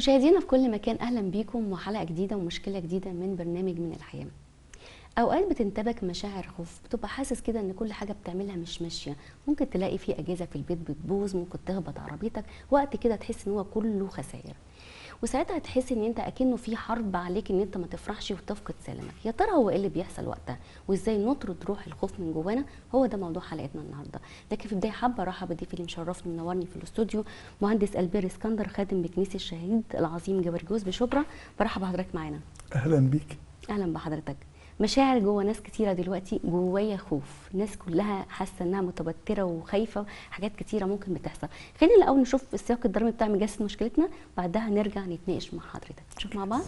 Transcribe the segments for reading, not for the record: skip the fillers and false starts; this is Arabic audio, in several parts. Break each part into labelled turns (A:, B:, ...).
A: مشاهدينا في كل مكان، اهلا بيكم وحلقه جديده ومشكله جديده من برنامج من الحياه. اوقات بتنتابك مشاعر خوف، بتبقى حاسس كده ان كل حاجه بتعملها مش ماشيه، ممكن تلاقي في اجهزه في البيت بتبوظ، ممكن تخبط عربيتك، وقت كده تحس ان هو كله خسائر، وساعتها تحس ان انت اكنه في حرب عليك ان انت ما تفرحش وتفقد سلامك. يا ترى هو ايه اللي بيحصل وقتها، وازاي نطرد روح الخوف من جوانا؟ هو ده موضوع حلقتنا النهارده. لكن في البدايه حابه ارحب بضيفي اللي مشرفني ومنورني في الاستوديو، مهندس البير اسكندر، خادم بكنيسه الشهيد العظيم جورجيوس بشبرا. برحب بحضرتك معانا.
B: اهلا بيك.
A: اهلا بحضرتك. مشاعر جوه ناس كتيره دلوقتي، جوايا خوف، ناس كلها حاسه انها متوتره وخايفه، حاجات كتيره ممكن بتحصل. خلينا الاول نشوف السياق الدرامي بتاع مجسد مشكلتنا، بعدها نرجع نتناقش مع حضرتك. نشوف مع بعض.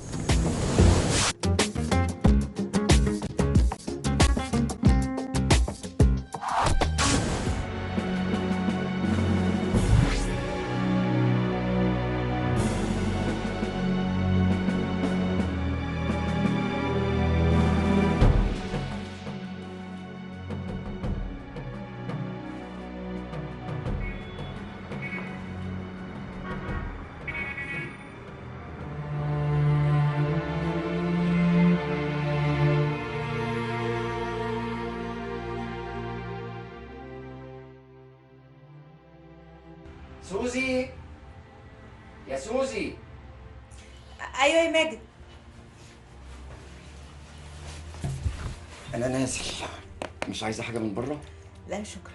C: سوزي، يا سوزي.
D: ايوه يا ماجد.
C: انا نازل، مش عايزه حاجه من بره؟
D: لا شكرا.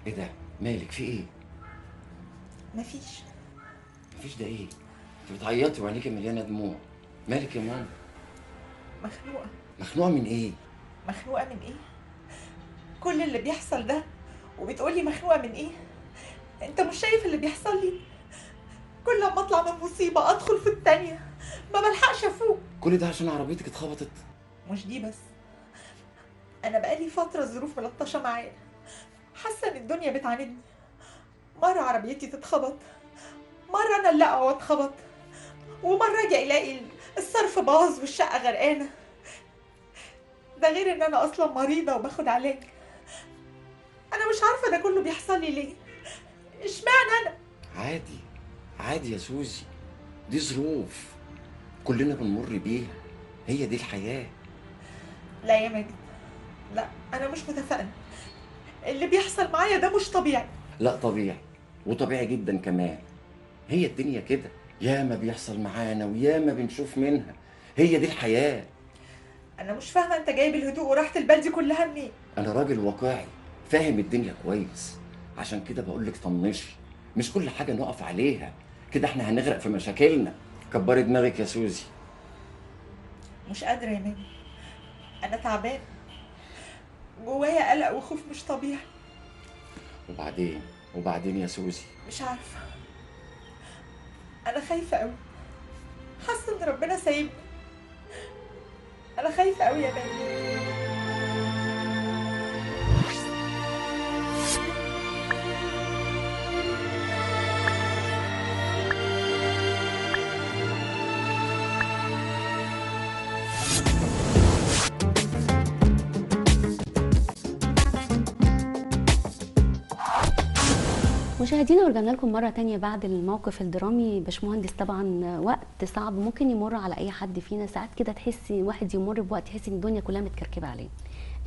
C: ايه ده؟ مالك؟ في ايه؟
D: مفيش.
C: مفيش ده ايه؟ انت بتعيطي وعينيكي مليانه دموع. مالك يا ماما؟
D: مخنوقه.
C: مخنوقه من ايه؟
D: مخنوقه من ايه؟ كل اللي بيحصل ده وبتقولي مخنوقه من ايه؟ انت مش شايف اللي بيحصل لي؟ كل ما اطلع من مصيبه ادخل في التانيه، ما بلحقش افوق.
C: كل ده عشان عربيتك اتخبطت؟
D: مش دي بس، انا بقالي فتره الظروف ملطشه معايا، حاسه ان الدنيا بتعاندني. مره عربيتي تتخبط، مره انا اللي اقع واتخبط، ومره اجي الاقي الصرف باظ والشقه غرقانه. ده غير ان انا اصلا مريضه وباخد علاج. انا مش عارفه ده كله بيحصل لي ليه، اشمعنى انا؟
C: عادي عادي يا سوزي، دي ظروف كلنا بنمر بيها، هي دي الحياه.
D: لا يا ماجد، لا انا مش متفائله. اللي بيحصل معايا ده مش طبيعي.
C: لا طبيعي، وطبيعي جدا كمان. هي الدنيا كده، ياما بيحصل معانا وياما بنشوف منها، هي دي الحياه.
D: انا مش فاهمه انت جايب الهدوء وراحه البال دي كلها منين؟
C: انا راجل واقعي فاهم الدنيا كويس، عشان كده بقولك طنشي، مش كل حاجه نقف عليها كده، احنا هنغرق في مشاكلنا. كبري دماغك يا سوزي.
D: مش قادره يا ماجد، انا تعبانه، جوايا قلق وخوف مش طبيعي.
C: وبعدين يا سوزي؟
D: مش عارفه، انا خايفه قوي، حاسه ان ربنا سايبني. انا خايفه قوي يا ماجد.
A: مشاهدينا، ورجعنا لكم مره تانية بعد الموقف الدرامي. باشمهندس، طبعا وقت صعب ممكن يمر على اي حد فينا، ساعات كده تحسي واحد يمر بوقت يحس ان الدنيا كلها متكركبه عليه،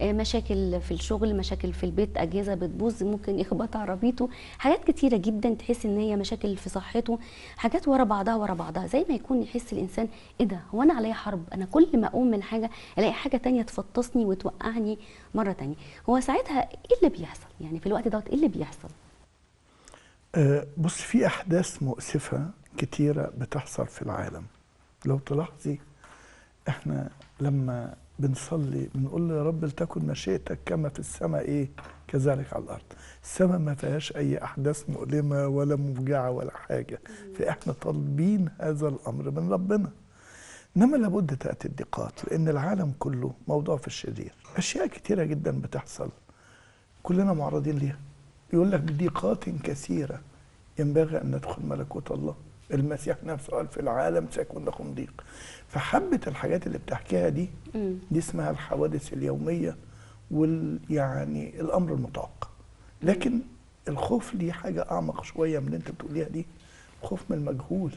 A: مشاكل في الشغل، مشاكل في البيت، اجهزه بتبوظ، ممكن يخبط عربيته، حاجات كتيره جدا تحس ان هي مشاكل في صحته، حاجات ورا بعضها ورا بعضها، زي ما يكون يحس الانسان ايه ده، هو انا عليا حرب؟ انا كل ما اقوم من حاجه الاقي حاجه تانية تفطسني وتوقعني مره تانية. هو ساعتها ايه اللي بيحصل؟ يعني في الوقت دوت ايه اللي بيحصل؟
B: بص، في أحداث مؤسفة كتيرة بتحصل في العالم. لو تلاحظي احنا لما بنصلي بنقول يا رب لتكن مشيئتك كما في السماء ايه كذلك على الأرض. السماء ما فيهاش أي أحداث مؤلمة ولا مفجعة ولا حاجة، فإحنا طالبين هذا الأمر من ربنا. إنما لابد تأتي الضيقات، لأن العالم كله موضوع في الشرير. أشياء كتيرة جدا بتحصل كلنا معرضين ليها. يقول لك بضيقات كثيرة ينبغي أن ندخل ملكوت الله. المسيح نفسه قال في العالم سيكون لكم ضيق. فحبة الحاجات اللي بتحكيها دي اسمها الحوادث اليومية يعني الأمر المتوقع. لكن الخوف ليه حاجة أعمق شوية من اللي أنت بتقوليها دي، خوف من المجهول.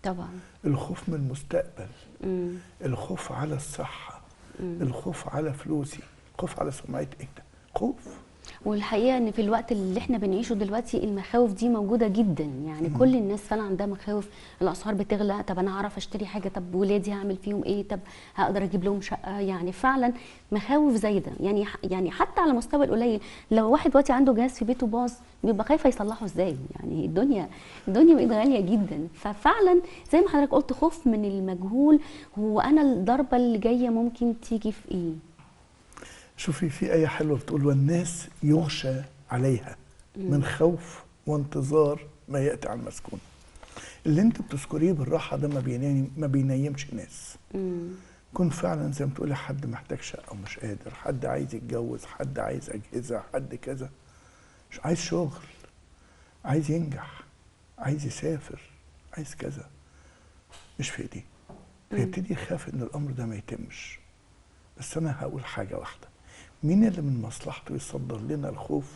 A: طبعا.
B: الخوف من المستقبل،
A: مم.
B: الخوف على الصحة، الخوف على فلوسي، الخوف على سمعتي. ايه ده؟ خوف.
A: والحقيقه ان في الوقت اللي احنا بنعيشه دلوقتي المخاوف دي موجوده جدا، يعني كل الناس فعلا عندها مخاوف. الاسعار بتغلى، طب انا هعرف اشتري حاجه؟ طب ولادي هعمل فيهم ايه؟ طب هقدر اجيب لهم شقه؟ يعني فعلا مخاوف زايده. يعني حتى على المستوى القليل، لو واحد دلوقتي عنده جهاز في بيته باظ بيبقى خايف يصلحه ازاي. يعني الدنيا بقت غاليه جدا. ففعلا زي ما حضرتك قلت، خوف من المجهول. هو انا الضربه اللي جايه ممكن تيجي في ايه؟
B: شوفي، في آية حلوة بتقول: والناس يغشى عليها من خوف وانتظار ما يأتي على المسكون. اللي انت بتذكريه بالراحة ده ما بينيمش ناس. كن فعلا زي ما تقولي حد محتاج شقة ومش قادر، حد عايز يتجوز، حد عايز أجهزة، حد كذا، مش عايز شغل، عايز ينجح، عايز يسافر، عايز كذا، مش في ايديه. فيبتدي يخاف ان الامر ده ما يتمش. بس انا هقول حاجة واحدة: مين اللي من مصلحته يصدر لنا الخوف،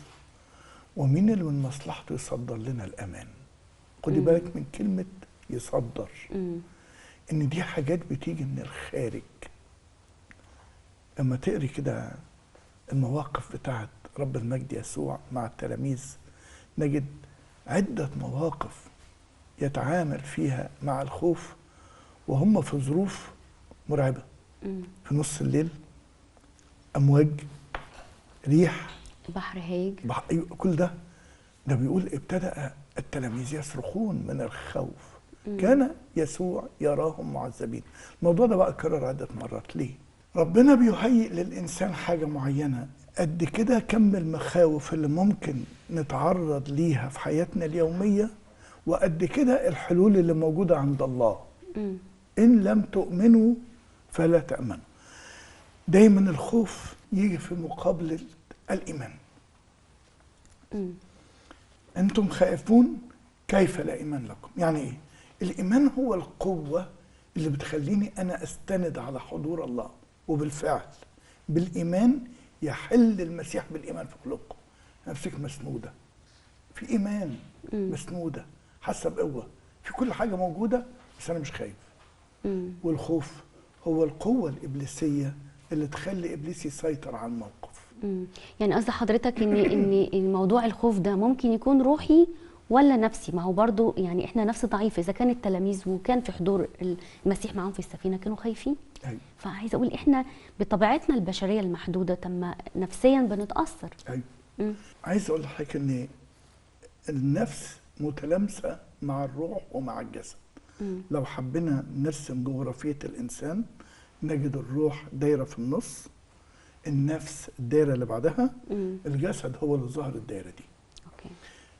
B: ومين اللي من مصلحته يصدر لنا الأمان؟ خدي بالك من كلمة يصدر، إن دي حاجات بتيجي من الخارج. لما تقري كده المواقف بتاعت رب المجد يسوع مع التلاميذ، نجد عدة مواقف يتعامل فيها مع الخوف وهم في ظروف مرعبة. في نص الليل، أمواج، ريح،
A: بحر هاج،
B: أيوة، كل ده بيقول ابتدأ التلاميذ يصرخون من الخوف. كان يسوع يراهم معذبين. الموضوع ده بقى اتكرر عدة مرات. ليه؟ ربنا بيهيئ للإنسان حاجة معينة. قد كده كم المخاوف اللي ممكن نتعرض ليها في حياتنا اليومية، وقد كده الحلول اللي موجودة عند الله. إن لم تؤمنوا فلا تأمنوا. دايما الخوف يجي في مقابلة الإيمان. أنتم خائفون، كيف لا إيمان لكم؟ يعني إيه؟ الإيمان هو القوة اللي بتخليني أنا أستند على حضور الله. وبالفعل بالإيمان يحل المسيح بالإيمان في قلوبكم. نفسك مسنودة في إيمان، مسنودة، حاسة بقوة في كل حاجة موجودة، بس أنا مش خايف. والخوف هو القوة الإبليسية اللي تخلي إبليس يسيطر على الموقف.
A: يعني قصد حضرتك ان الموضوع الخوف ده ممكن يكون روحي ولا نفسي؟ ما هو برضو يعني احنا نفس ضعيف. اذا كان التلاميذ وكان في حضور المسيح معاهم في السفينه كانوا خايفين.
B: أيوة.
A: فعايزه اقول احنا بطبيعتنا البشريه المحدوده تم نفسيا بنتاثر.
B: أيوة. عايز اقول لحضرتك ان النفس متلامسه مع الروح ومع الجسد. لو حبينا نرسم جغرافيه الانسان، نجد الروح دايره في النص، النفس الدايره اللي بعدها، الجسد هو اللي ظهر الدايره دي.
A: اوكي.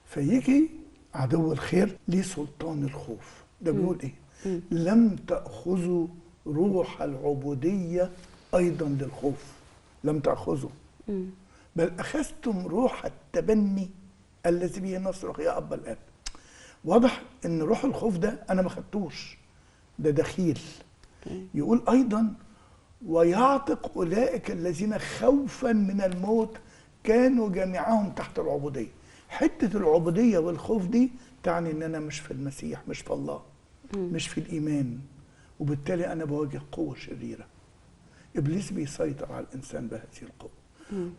B: فيجي عدو الخير ليه سلطان الخوف. ده بيقول ايه؟ لم تأخذوا روح العبودية أيضا للخوف، لم تأخذوا، بل أخذتم روح التبني الذي به نصرخ يا أبا الآب. واضح إن روح الخوف ده أنا ما خدتوش، ده دخيل. يقول أيضا: ويعتق أولئك الذين خوفا من الموت كانوا جميعهم تحت العبودية. حتة العبودية والخوف دي تعني إن أنا مش في المسيح، مش في الله، مش في الإيمان، وبالتالي أنا بواجه قوة شريرة. إبليس بيسيطر على الإنسان بهذه القوة.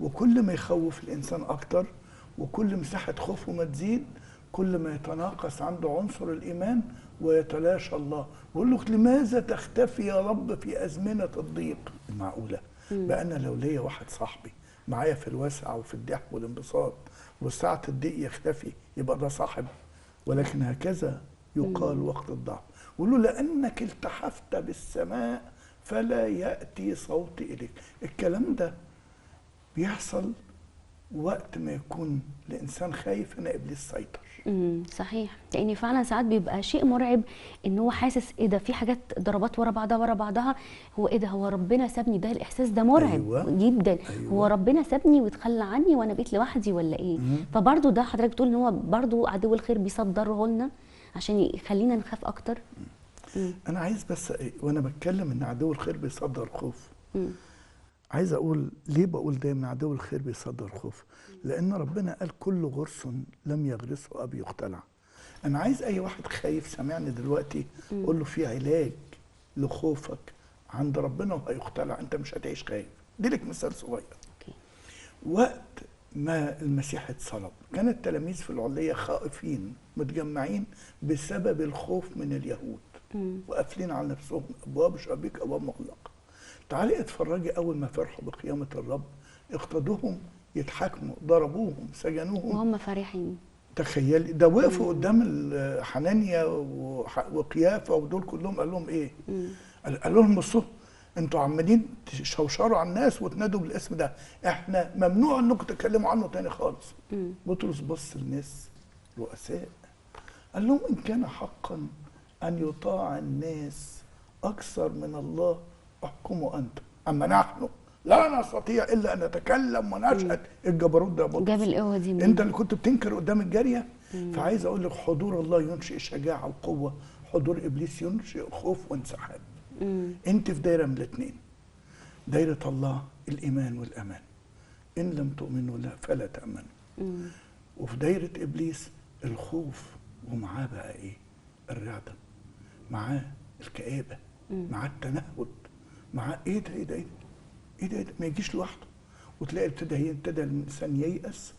B: وكل ما يخوف الإنسان أكتر، وكل مساحة خوفه ما تزيد، كل ما يتناقص عنده عنصر الإيمان ويتلاشى الله. بقول له: لماذا تختفي يا رب في أزمنة الضيق؟ المعقولة بقى أنا لو ليا واحد صاحبي معايا في الوسع وفي الضحك والانبساط، وساعة الضيق يختفي، يبقى ده صاحب؟ ولكن هكذا يقال وقت الضعف. قول له: لأنك التحفت بالسماء فلا يأتي صوتي إليك. الكلام ده بيحصل وقت ما يكون الإنسان خايف إن إبليس سيطر.
A: صحيح. لأن فعلا ساعات بيبقى شيء مرعب إن هو حاسس إيه ده، في حاجات ضربات ورا بعضها، هو إيه ده، هو ربنا سابني؟ ده الإحساس ده مرعب. أيوة. جدا. أيوة. هو ربنا سابني وتخلى عني وأنا بقيت لوحدي ولا إيه؟ فبرضه ده حضرتك بتقول إن هو برضه عدو الخير بيصدره لنا عشان يخلينا نخاف أكتر.
B: أنا عايز بس وأنا بتكلم إن عدو الخير بيصدر خوف، عايز أقول ليه بقول دايما عدو الخير بيصدر خوف؟ لأن ربنا قال: كل غرس لم يغرسه أبي يقتلع. انا عايز اي واحد خايف سامعني دلوقتي قول له في علاج لخوفك عند ربنا وهيختلع، انت مش هتعيش خايف. دي لك مثال صغير.
A: اوكي.
B: وقت ما المسيح اتصلب كان التلاميذ في العلية خائفين متجمعين بسبب الخوف من اليهود وقافلين على نفسهم ابواب شبابيك ابواب مغلقه. تعالي اتفرجي اول ما فرحوا بقيامه الرب اقتضوهم يتحاكموا، ضربوهم، سجنوهم
A: وهم فرحين.
B: تخيلي ده وقفوا قدام حنانيا وقيافه ودول كلهم قال لهم ايه؟ قال لهم بصوا انتوا عمالين تشوشروا على الناس وتنادوا بالاسم ده، احنا ممنوع انكم تتكلموا عنه تاني خالص. بطرس بص للناس رؤساء قال لهم ان كان حقا ان يطاع الناس اكثر من الله احكموا انتم، اما نحن لا نستطيع الا ان نتكلم ونشهد. الجبروت ده بطرس
A: جاب القوه دي منين؟
B: انت اللي كنت بتنكر قدام الجاريه. فعايز اقول لك حضور الله ينشئ شجاعه وقوه، حضور ابليس ينشئ خوف وانسحاب. انت في دايره من الاثنين، دايره الله الايمان والامان، ان لم تؤمنوا لا فلا تامنوا. وفي دايره ابليس الخوف، ومعاه بقى ايه؟ الرعده، معاه الكآبه، معاه التنهد، معاه ايه ده ايه ده ايه ده ايه ده, إيه ده؟ ما يجيش لوحده. وتلاقي ابتدى الانسان ييأس،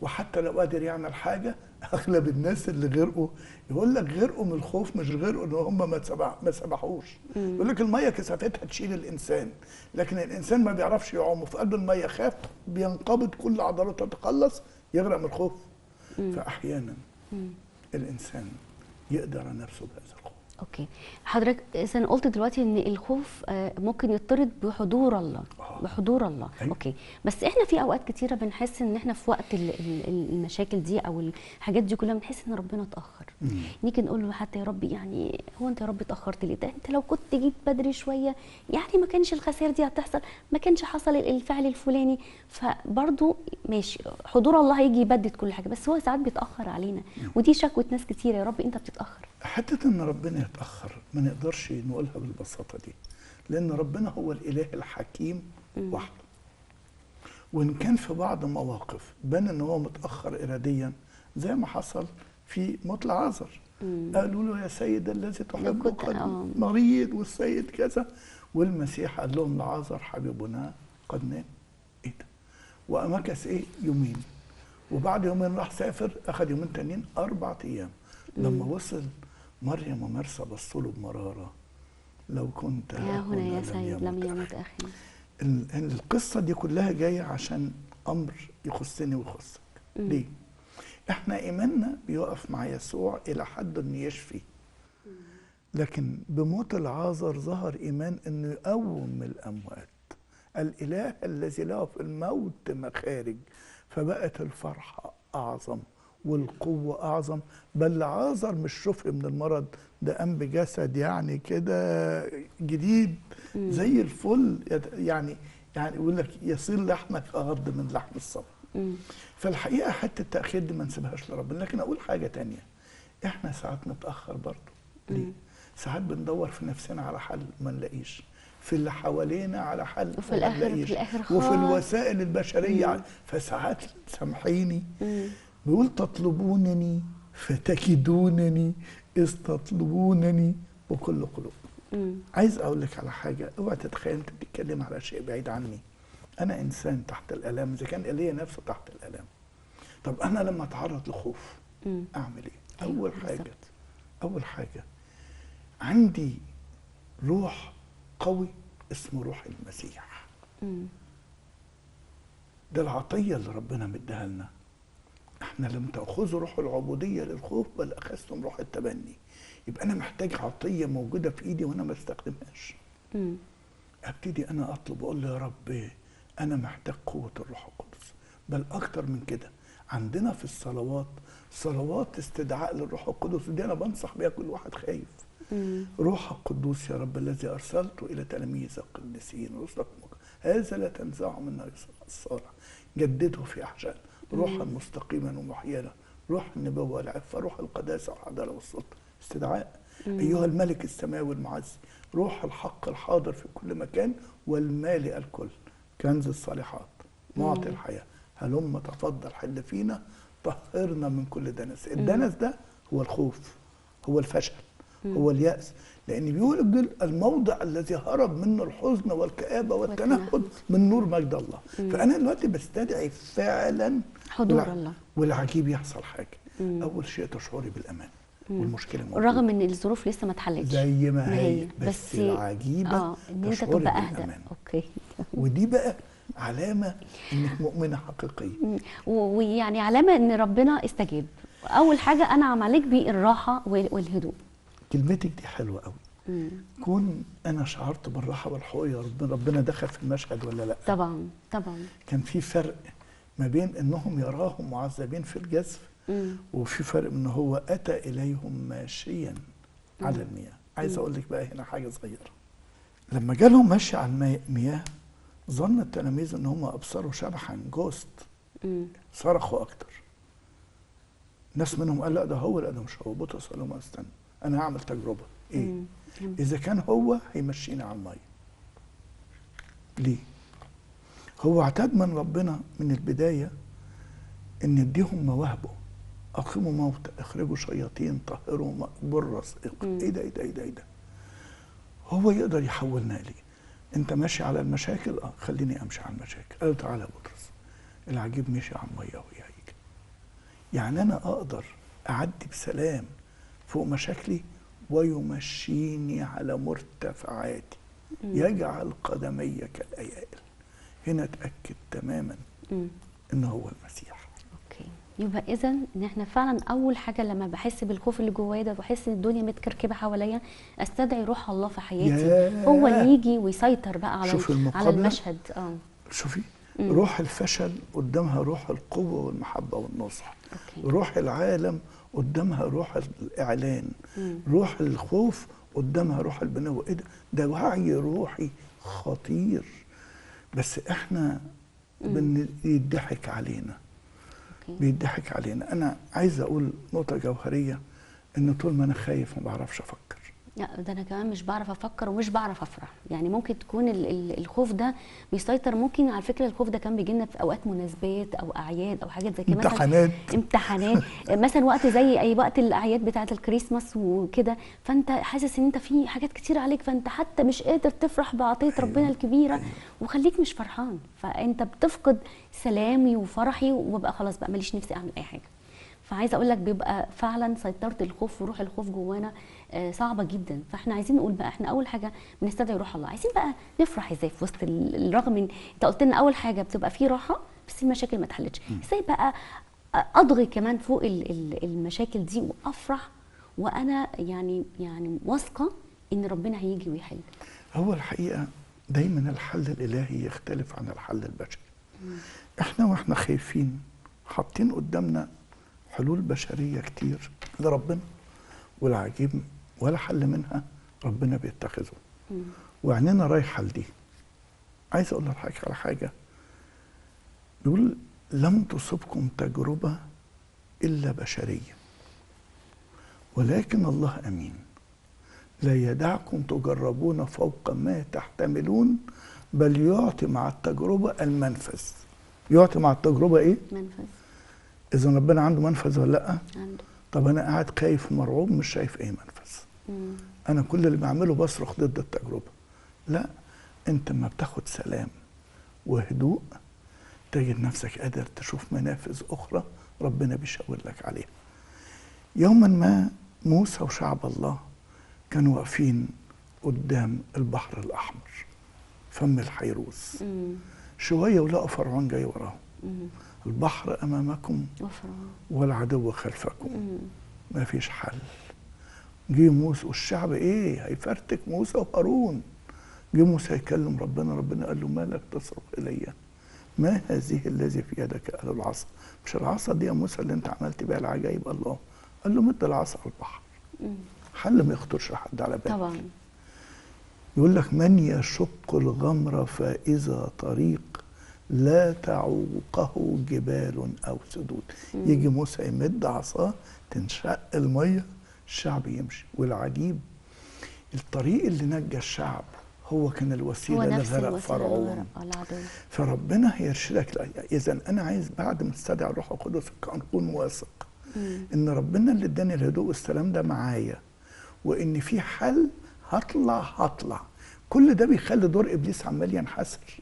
B: وحتى لو قادر يعمل حاجه اغلب الناس اللي غرقوا يقول لك غرقوا من الخوف، مش غرقوا ان هم ما سبحوش. يقول لك الميه كثافتها تشيل الانسان، لكن الانسان ما بيعرفش يعوم، في قلب الميه خاف بينقبض كل عضلاته تتقلص يغرق من الخوف. فاحيانا الانسان يقدر على نفسه بهذا الخوف.
A: اوكي. حضرتك اذا قلت دلوقتي ان الخوف ممكن يطرد بحضور الله. بحضور الله.
B: أيوة.
A: اوكي. بس احنا في اوقات كتيره بنحس ان احنا في وقت المشاكل دي او الحاجات دي كلها بنحس ان ربنا اتاخر. نيجي نقول له حتى يا رب يعني هو انت يا رب اتاخرت ليه؟ ده انت لو كنت جيت بدري شويه يعني ما كانش الخسائر دي هتحصل، ما كانش حصل الفعل الفلاني. فبرضه ماشي حضور الله هيجي يبدد كل حاجه، بس هو ساعات بيتاخر علينا. ودي شكوى ناس كتيره، يا رب انت بتتاخر.
B: حتة ان ربنا يتأخر ما نقدرش نقولها بالبساطة دي، لان ربنا هو الاله الحكيم وحده. وان كان في بعض مواقف بان ان هو متأخر اراديا زي ما حصل في موت العازر، قالوا له يا سيد الذي تحبه قد مريض والسيد كذا، والمسيح قال لهم العازر حبيبنا قد نام. ايه ده؟ ومكث ايه؟ يومين، وبعد يومين راح سافر، اخذ يومين تانيين 4 ايام. لما وصل مريم ومرسى بصوا له بمراره، لو كنت
A: ها هنا يا سيد لم يمت اخي.
B: القصه دي كلها جايه عشان امر يخصني ويخصك. ليه؟ احنا ايماننا بيقف مع يسوع الى حد انه يشفي، لكن بموت العازر ظهر ايمان انه يقوم من الاموات، الاله الذي له في الموت مخارج. فبقت الفرحه اعظم والقوة أعظم. بل عازر مش شفي من المرض، ده قام بجسد يعني كده جديد زي الفل، يعني يقول لك يصير لحمك أغض من لحم الصبر. فالحقيقة حتى التأخير دي ما نسيبهاش لربنا. لكن أقول حاجة تانية، إحنا ساعات نتأخر برضه. ليه؟ ساعات بندور في نفسنا على حل ما نلاقيش، في اللي حوالينا على حل
A: وفي الآخر
B: وفي الوسائل البشرية. فساعات سامحيني بيقول تطلبونني فتجدونني إذ تطلبونني بكل قلوب. عايز أقول لك على حاجة، اوعى تتخيل أنت بتتكلم على شيء بعيد عني. أنا إنسان تحت الآلام، إذا كان إيليا نفسه تحت الآلام. طب أنا لما أتعرض لخوف أعمل إيه؟ أول حاجة عندي روح قوي اسمه روح المسيح. ده العطية اللي ربنا مديها لنا. احنا لم تأخذوا روح العبودية للخوف بل أخذتم روح التبني. يبقى أنا محتاج عطية موجودة في إيدي وأنا ما استخدمهاش. أبتدي أنا أطلب وأقول له يا رب أنا محتاج قوة الروح القدس. بل أكتر من كده عندنا في الصلوات صلوات استدعاء للروح القدس، ودي أنا بنصح بيها كل واحد خايف. روح القدوس يا رب الذي أرسلته إلى تلاميذ القديسين رسلك هذا لا تنزعه منا الصالح، جدده في أحشائنا روحا مستقيما ومحيانا، روح النبوة والعفة، روح القداسة والعدالة والسلطة. استدعاء أيها الملك السماوي المعز، روح الحق الحاضر في كل مكان والمالئ الكل، كنز الصالحات، معطي الحياة، هلم تفضل حل فينا طهرنا من كل دنس. الدنس ده هو الخوف، هو الفشل، هو اليأس. لأن بيقول الموضع الذي هرب منه الحزن والكآبة والتنهد من نور مجد الله. فأنا دلوقتي بستدعي فعلا
A: حضور الله.
B: والعجيب يحصل حاجة. أول شيء تشعري بالأمان والمشكلة موجودة،
A: رغم ان الظروف لسه ما اتحلتش
B: زي ما هي، بس العجيبة
A: ان انت تبقى اهدى. اوكي.
B: ودي بقى علامة انك مؤمنة حقيقية،
A: ويعني علامة ان ربنا استجاب. اول حاجة انعم عليك بالراحة والهدوء.
B: كلمتك دي حلوة قوي. كون انا شعرت بالراحة والحقوق يا ربنا دخل في المشهد ولا لا؟
A: طبعا طبعا.
B: كان في فرق ما بين انهم يراهم معذبين في الجزف، وفي فرق ان هو اتى اليهم ماشيا على المياه. عايز اقول لك بقى هنا حاجة صغيرة. لما جالهم ماشي على المياه ظن التلاميذ ان هم ابصروا شبحا جوست، صرخوا اكتر. ناس منهم قال لا ده هو، لا ده مش هو. بطرس قال لهم استنى، انا هعمل تجربه. ايه؟ اذا كان هو هيمشينا على الميه. ليه؟ هو اعتاد من ربنا من البدايه ان يديهم مواهبه، اقيموا موتى، اخرجوا شياطين، طهروا برص. ايه ده ايه ده ايه ده ايه ده؟ هو يقدر يحولنا ليه؟ انت ماشي على المشاكل، خليني امشي على المشاكل. قالوا تعالى يا بطرس. العجيب مشي على الميه وهي هيك. يعني انا اقدر اعدي بسلام فوق مشاكلي ويمشيني على مرتفعاتي، يجعل قدمي كالايائل. هنا اتاكد تماما ان هو المسيح.
A: اوكي. يبقى اذا ان احنا فعلا اول حاجه لما بحس بالخوف اللي جوايا ده واحس ان الدنيا متكركبه حواليا، استدعي روح الله في حياتي، هو اللي يجي ويسيطر بقى على المشهد.
B: شوفي، روح الفشل قدامها روح القوه والمحبه والنصح. روح العالم قدامها روح الاعلان. روح الخوف قدامها روح البنوه. ايه ده وعي روحي خطير. بس احنا بيضحك علينا، بيضحك علينا. انا عايز اقول نقطه جوهريه، ان طول ما انا خايف ما بعرفش افكر.
A: لا ده انا كمان مش بعرف افكر ومش بعرف افرح. يعني ممكن تكون الخوف ده بيسيطر. ممكن على فكره الخوف ده كان بيجي لنا في اوقات مناسبات او اعياد او حاجات زي كده،
B: مثلا
A: امتحانات مثلا وقت زي اي وقت الاعياد بتاعه الكريسماس وكده، فانت حاسس ان انت في حاجات كتير عليك، فانت حتى مش قادر تفرح بعطيه ربنا الكبيره، وخليك مش فرحان، فانت بتفقد سلامي وفرحي وببقى خلاص بقى ماليش نفسي اعمل اي حاجه. فعايزه اقول لك بيبقى فعلا سيطره الخوف وروح الخوف جوانا صعبه جدا. فاحنا عايزين نقول بقى احنا اول حاجه بنستدعي روح الله. عايزين بقى نفرح ازاي في وسط الرغم من انت قلت لنا اول حاجه بتبقى فيه راحه بس المشاكل ما اتحلتش. ازاي بقى اضغي كمان فوق المشاكل دي وافرح وانا يعني واثقه ان ربنا هيجي ويحل؟
B: هو الحقيقه دايما الحل الالهي يختلف عن الحل البشري. احنا واحنا خايفين حاطين قدامنا حلول بشريه كتير لربنا، والعجيب ولا حل منها ربنا بيتخذه، وعيننا رايحه لدي. عايز اقول لحضرتك على حاجه. بيقول لم تصبكم تجربه الا بشريه، ولكن الله امين لا يدعكم تجربون فوق ما تحتملون، بل يعطي مع التجربه المنفذ. يعطي مع التجربه ايه؟
A: منفذ.
B: اذا ربنا عنده منفذ ولا لا؟
A: عنده.
B: طب انا قاعد خايف مرعوب مش شايف ايه منفذ. انا كل اللي بعمله بصرخ ضد التجربه. لا، انت لما بتاخد سلام وهدوء تجد نفسك قادر تشوف منافذ اخرى ربنا بيشاور لك عليها. يوما ما موسى وشعب الله كانوا واقفين قدام البحر الاحمر، فم الحيروس. شويه ولقوا فرعون جاي وراهم. البحر امامكم والعدو خلفكم. ما فيش حل. جه موسى والشعب ايه هيفرتك موسى وهارون. جه موسى يكلم ربنا قال له مالك تصرخ الي؟ ما هذه الذي في يدك؟ قال له العصا. مش العصا دي يا موسى اللي انت عملت بيها العجائب؟ الله. قال له مد العصا على البحر. حل ما يخطرش حد على باله.
A: طبعا.
B: يقول لك من يشق الغمر فاذا طريق لا تعوقه جبال او سدود. يجي موسى يمد عصاه تنشق الميه، الشعب يمشي. والعجيب الطريق اللي نجى الشعب هو كان الوسيله لغرق فرعون. فربنا هيرشدك. اذا انا عايز بعد ما استدعي الروح القدس اكون واثق ان ربنا اللي اداني الهدوء والسلام ده معايا، وان في حل هطلع. كل ده بيخلي دور ابليس عمال ينحسر.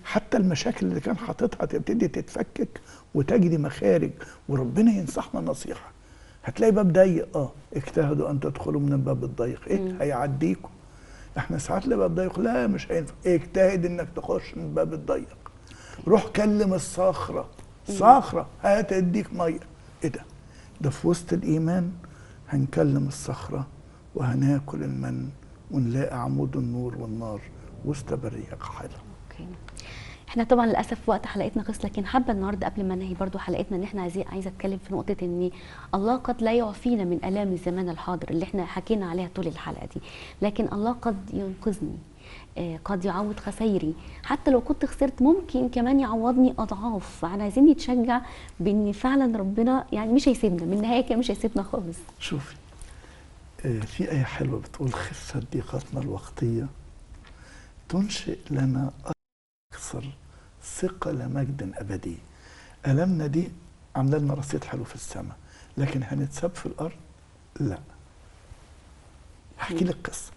B: حتى المشاكل اللي كان حاططها تبتدي تتفكك وتجري مخارج، وربنا ينصحنا نصيحه. هتلاقي باب ضيق، اجتهدوا ان تدخلوا من الباب الضيق، هيعديكم. احنا ساعات الباب ضيق، لا مش هينفع، اجتهد انك تخش من الباب الضيق. روح كلم الصخره، صخره هتديك ميه. ايه ده في وسط الايمان هنكلم الصخره وهناكل المن ونلاقي عمود النور والنار وسط برية حاله.
A: اوكي. احنا طبعا للاسف وقت حلقتنا خلص، لكن حابه النهارده قبل ما ننهي برضو حلقتنا ان احنا عايزه اتكلم في نقطه ان الله قد لا يعفينا من الام الزمان الحاضر اللي احنا حكينا عليها طول الحلقه دي، لكن الله قد ينقذني، قد يعوض خسايري. حتى لو كنت خسرت ممكن كمان يعوضني اضعاف. فاحنا عايزين نتشجع بان فعلا ربنا يعني مش هيسيبنا، من النهايه كده مش هيسيبنا خالص.
B: شوفي، في آية حلوة بتقول: خفة ضيقتنا الوقتية تنشئ لنا أكثر ثقل مجد أبدي. ألمنا دي عاملة لنا رصيد حلو في السماء، لكن هنتساب في الأرض؟ لا. هحكي لك قصة.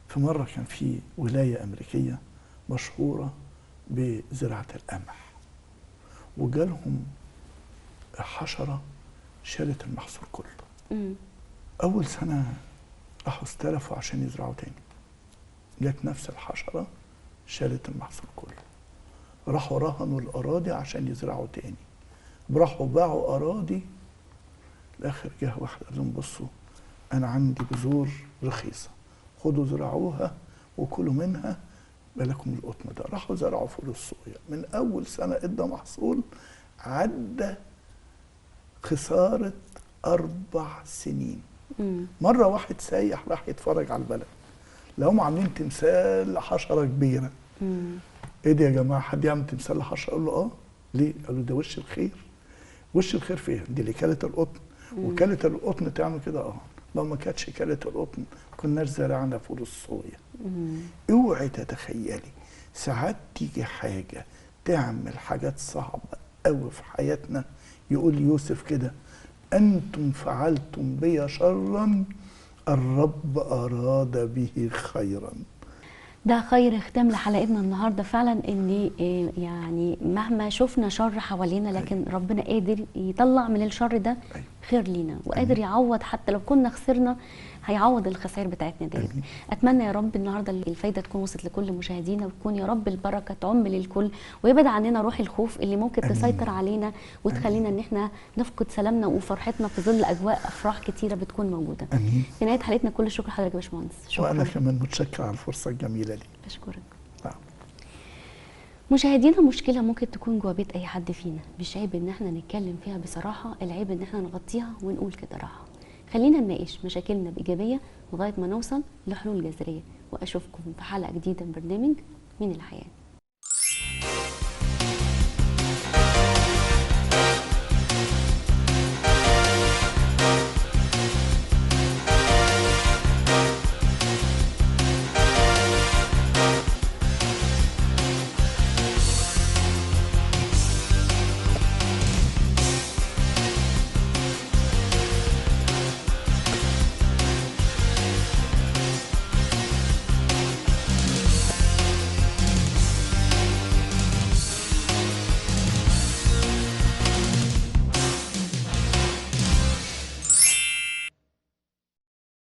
B: في مرة كان في ولاية أمريكية مشهورة بزراعة القمح، وجالهم حشرة شالت المحصول كله. أول سنة راحوا استلفوا عشان يزرعوا تاني، جت نفس الحشرة شالت المحصول كله. راحوا رهنوا الأراضي عشان يزرعوا تاني، راحوا باعوا أراضي. الآخر جه واحد قال لهم: بصوا، أنا عندي بذور رخيصة، خدوا زرعوها وكلوا منها، بالكم القطن ده. راحوا زرعوا فول الصويا، من أول سنة إدى محصول، عدى خسارة 4 سنين. مرة واحد سايح راح يتفرج على البلد، لقوهم عاملين تمثال لحشرة كبيرة. ايه ده يا جماعة، حد يعمل تمثال لحشرة؟ قال له اه. ليه؟ قالوا ده وش الخير. وش الخير فين؟ دي اللي كالت القطن. وكالت القطن تعمل كده؟ لو ما كانتش كالت القطن كناش زرعنا فول الصويا. اوعي تتخيلي ساعات تيجي حاجة تعمل حاجات صعبة قوي في حياتنا. يقول يوسف كده: أنتم فعلتم بي شرا الرب أراد به خيرا.
A: ده خير ختام لحلقتنا النهارده فعلا، ان يعني مهما شفنا شر حوالينا لكن ربنا قادر يطلع من الشر ده خير لينا، وقادر يعوض حتى لو كنا خسرنا، هيعوض الخسائر بتاعتنا ديت. اتمنى يا رب النهارده الفايده تكون وصلت لكل مشاهدينا، وتكون يا رب البركه تعم للكل، ويبعد عننا روح الخوف اللي ممكن تسيطر علينا وتخلينا ان احنا نفقد سلامنا وفرحتنا في ظل اجواء افراح كتيره بتكون موجوده. في نهايه حلقتنا كل الشكر لحضرتك يا باشمهندس. شكرا.
B: وانا كمان متشكر على الفرصه الجميله دي.
A: بشكرك.
B: نعم.
A: مشاهدينا، مشكله ممكن تكون جوا بيت اي حد فينا، مش عيب ان احنا نتكلم فيها بصراحه، العيب ان احنا نغطيها ونقول كده راحه. خلينا نناقش مشاكلنا بإيجابية لغاية ما نوصل لحلول جذرية، وأشوفكم في حلقة جديدة من برنامج من الحياة.